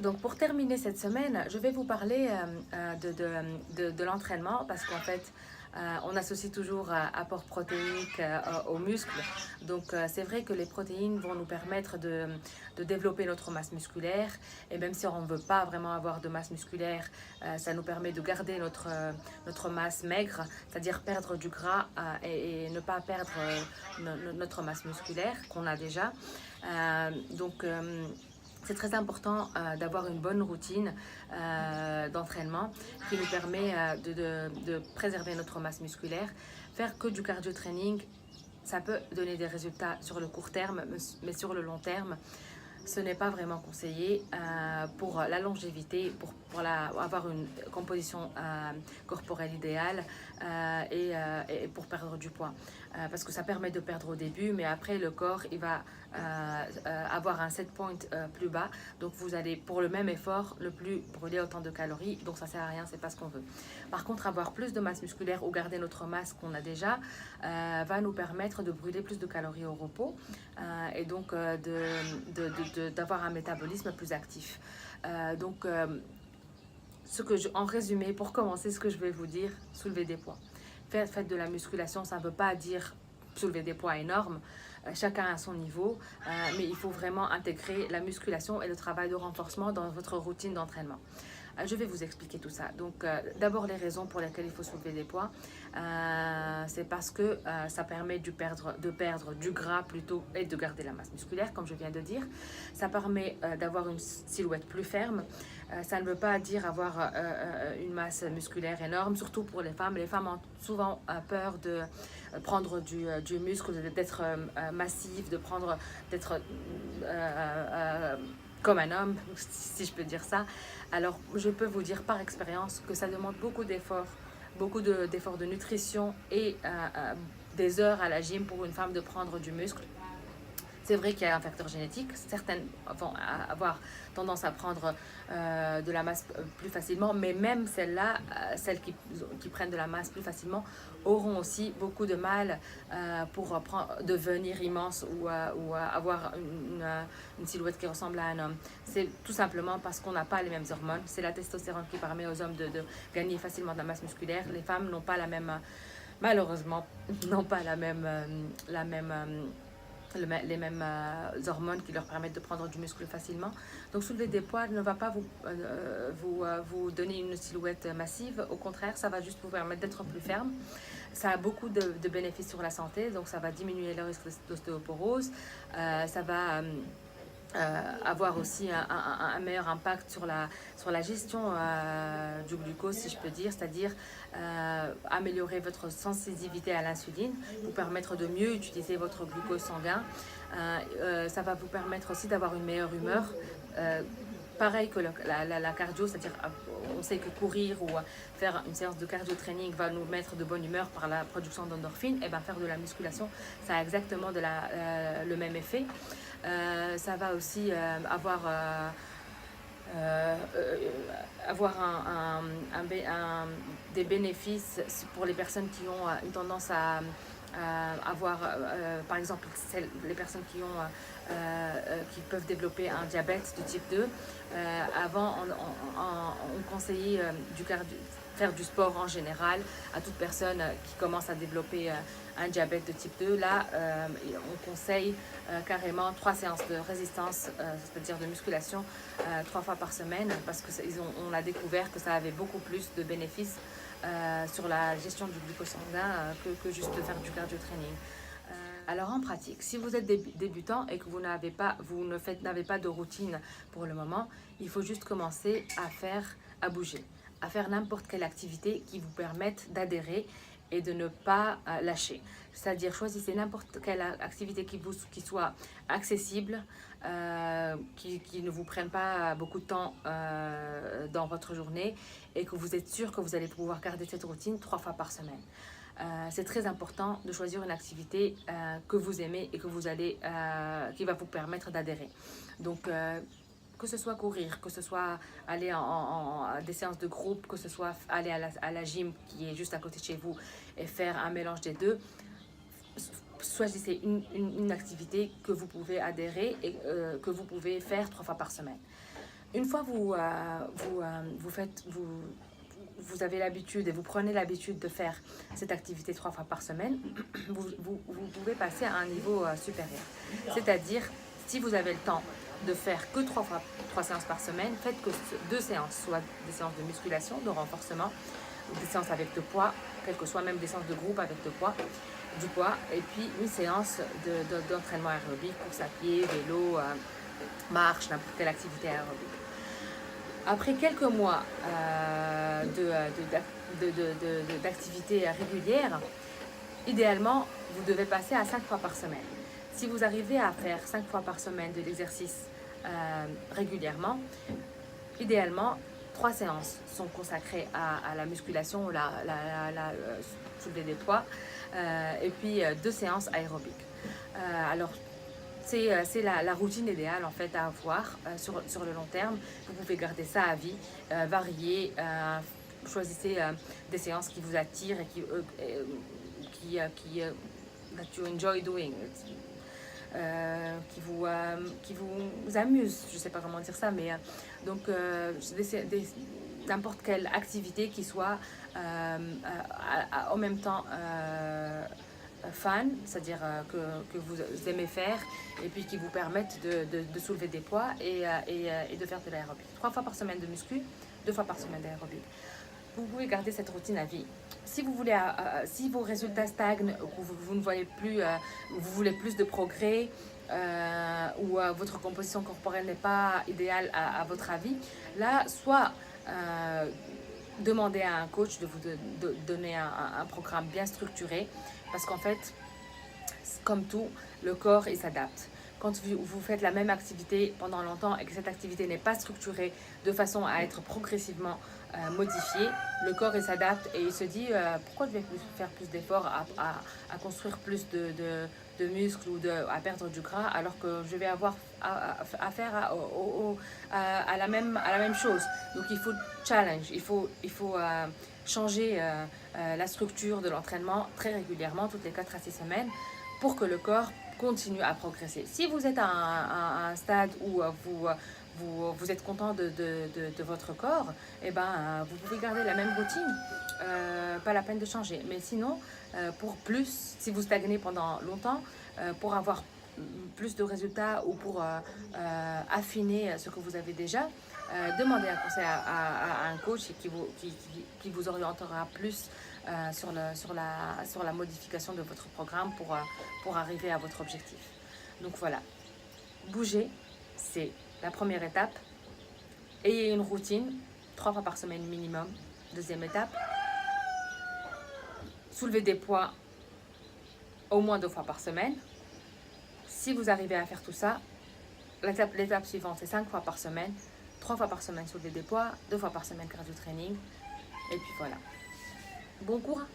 Donc pour terminer cette semaine, je vais vous parler de l'entraînement parce qu'en fait, on associe toujours apport protéinique aux muscles. Donc c'est vrai que les protéines vont nous permettre de développer notre masse musculaire et même si on ne veut pas vraiment avoir de masse musculaire, ça nous permet de garder notre masse maigre, c'est-à-dire perdre du gras et ne pas perdre notre masse musculaire qu'on a déjà. Donc c'est très important d'avoir une bonne routine d'entraînement qui nous permet de préserver notre masse musculaire. Faire que du cardio training, ça peut donner des résultats sur le court terme, mais sur le long terme, ce n'est pas vraiment conseillé pour la longévité, avoir une composition corporelle idéale et pour perdre du poids. Parce que ça permet de perdre au début, mais après le corps il va avoir un set point plus bas. Donc vous allez pour le même effort le plus brûler autant de calories, donc ça sert à rien, c'est pas ce qu'on veut. Par contre, avoir plus de masse musculaire ou garder notre masse qu'on a déjà va nous permettre de brûler plus de calories au repos et donc d'avoir un métabolisme plus actif. En résumé, pour commencer, ce que je vais vous dire, soulever des poids. Faites de la musculation, ça ne veut pas dire soulever des poids énormes. Chacun à son niveau, mais il faut vraiment intégrer la musculation et le travail de renforcement dans votre routine d'entraînement. Je vais vous expliquer tout ça. Donc, d'abord, les raisons pour lesquelles il faut soulever des poids, c'est parce que ça permet de perdre du gras plutôt et de garder la masse musculaire, comme je viens de dire. Ça permet d'avoir une silhouette plus ferme. Ça ne veut pas dire avoir une masse musculaire énorme, surtout pour les femmes. Les femmes ont souvent peur de prendre du muscle, d'être massive, d'être comme un homme, si je peux dire ça. Alors, je peux vous dire par expérience que ça demande beaucoup d'efforts de nutrition et des heures à la gym pour une femme de prendre du muscle. C'est vrai qu'il y a un facteur génétique. Certaines vont avoir tendance à prendre de la masse plus facilement, mais même celles qui prennent de la masse plus facilement, auront aussi beaucoup de mal pour devenir immense ou avoir une silhouette qui ressemble à un homme. C'est tout simplement parce qu'on n'a pas les mêmes hormones. C'est la testostérone qui permet aux hommes de gagner facilement de la masse musculaire. Les femmes n'ont pas la même, malheureusement, n'ont pas les mêmes hormones qui leur permettent de prendre du muscle facilement. Donc soulever des poids ne va pas vous donner une silhouette massive. Au contraire, ça va juste vous permettre d'être plus ferme. Ça a beaucoup de bénéfices sur la santé. Donc ça va diminuer le risque d'ostéoporose. Ça va avoir aussi un meilleur impact sur la gestion du glucose, si je peux dire, c'est-à-dire améliorer votre sensibilité à l'insuline, vous permettre de mieux utiliser votre glucose sanguin. Ça va vous permettre aussi d'avoir une meilleure humeur. Pareil que la cardio, c'est-à-dire on sait que courir ou faire une séance de cardio training va nous mettre de bonne humeur par la production d'endorphines, et bien faire de la musculation, ça a exactement le même effet. Ça va aussi avoir des bénéfices pour les personnes qui ont une tendance à avoir, par exemple, les personnes qui peuvent développer un diabète de type 2. Avant, on conseillait faire du sport en général à toute personne qui commence à développer un diabète de type 2. Là, on conseille carrément 3 séances de résistance, c'est-à-dire de musculation, 3 fois par semaine, parce qu'on a découvert que ça avait beaucoup plus de bénéfices sur la gestion du glucose sanguin que juste de faire du cardio training. Alors en pratique, si vous êtes débutant et que vous n'avez pas de routine pour le moment, il faut juste commencer à bouger, à faire n'importe quelle activité qui vous permette d'adhérer et de ne pas lâcher. C'est-à-dire choisissez n'importe quelle activité qui soit accessible, qui ne vous prenne pas beaucoup de temps dans votre journée et que vous êtes sûr que vous allez pouvoir garder cette routine 3 fois par semaine. C'est très important de choisir une activité que vous aimez et qui va vous permettre d'adhérer. Donc, que ce soit courir, que ce soit aller à des séances de groupe, que ce soit aller à la gym qui est juste à côté de chez vous et faire un mélange des deux, choisissez une activité que vous pouvez adhérer et que vous pouvez faire 3 fois par semaine. Une fois vous avez l'habitude et vous prenez l'habitude de faire cette activité 3 fois par semaine, vous pouvez passer à un niveau supérieur. C'est-à-dire, si vous avez le temps de faire que 3 séances par semaine, faites que 2 séances, soit des séances de musculation, de renforcement, des séances avec le poids, quelles que soient même des séances de groupe avec du poids, et puis une séance d'entraînement aérobique, course à pied, vélo, marche, n'importe quelle activité aérobique. Après quelques mois d'activité régulière, idéalement, vous devez passer à 5 fois par semaine. Si vous arrivez à faire 5 fois par semaine de l'exercice régulièrement, idéalement, 3 séances sont consacrées à la musculation, soulever des poids, et puis 2 séances aérobiques. Alors, c'est la routine idéale en fait à avoir sur le long terme. Vous pouvez garder ça à vie, varier, choisissez des séances qui vous attirent et that you enjoy doing, qui vous amuse, je sais pas comment dire ça, mais donc n'importe quelle activité qui soit en même temps fun, c'est-à-dire que vous aimez faire et puis qui vous permettent de soulever des poids et de faire de l'aérobic. 3 fois par semaine de muscu, 2 fois par semaine d'aérobic. Vous pouvez garder cette routine à vie. Si vous voulez, si vos résultats stagnent, vous ne voyez plus, vous voulez plus de progrès, ou votre composition corporelle n'est pas idéale à votre avis, là, soit demandez à un coach de vous donner un programme bien structuré, parce qu'en fait, comme tout, le corps il s'adapte. Quand vous faites la même activité pendant longtemps et que cette activité n'est pas structurée de façon à être progressivement modifiée, le corps il s'adapte et il se dit pourquoi je vais faire plus d'efforts à construire plus de muscles ou à perdre du gras alors que je vais avoir à faire à la même chose. Donc il faut challenge, il faut changer la structure de l'entraînement très régulièrement, toutes les 4 à 6 semaines, pour que le corps continue à progresser. Si vous êtes à un stade où vous êtes content de votre corps, eh ben, vous pouvez garder la même routine, pas la peine de changer. Mais sinon, pour plus, si vous stagnez pendant longtemps, pour avoir plus de résultats ou pour affiner ce que vous avez déjà, demandez un conseil à un coach qui vous orientera plus sur la modification de votre programme pour arriver à votre objectif. Donc voilà, bouger, c'est la première étape. Ayez une routine, 3 fois par semaine minimum. Deuxième étape, soulevez des poids au moins 2 fois par semaine. Si vous arrivez à faire tout ça, l'étape suivante, c'est 5 fois par semaine. 3 fois par semaine soulever des poids, 2 fois par semaine cardio training. Et puis voilà. Bon courage!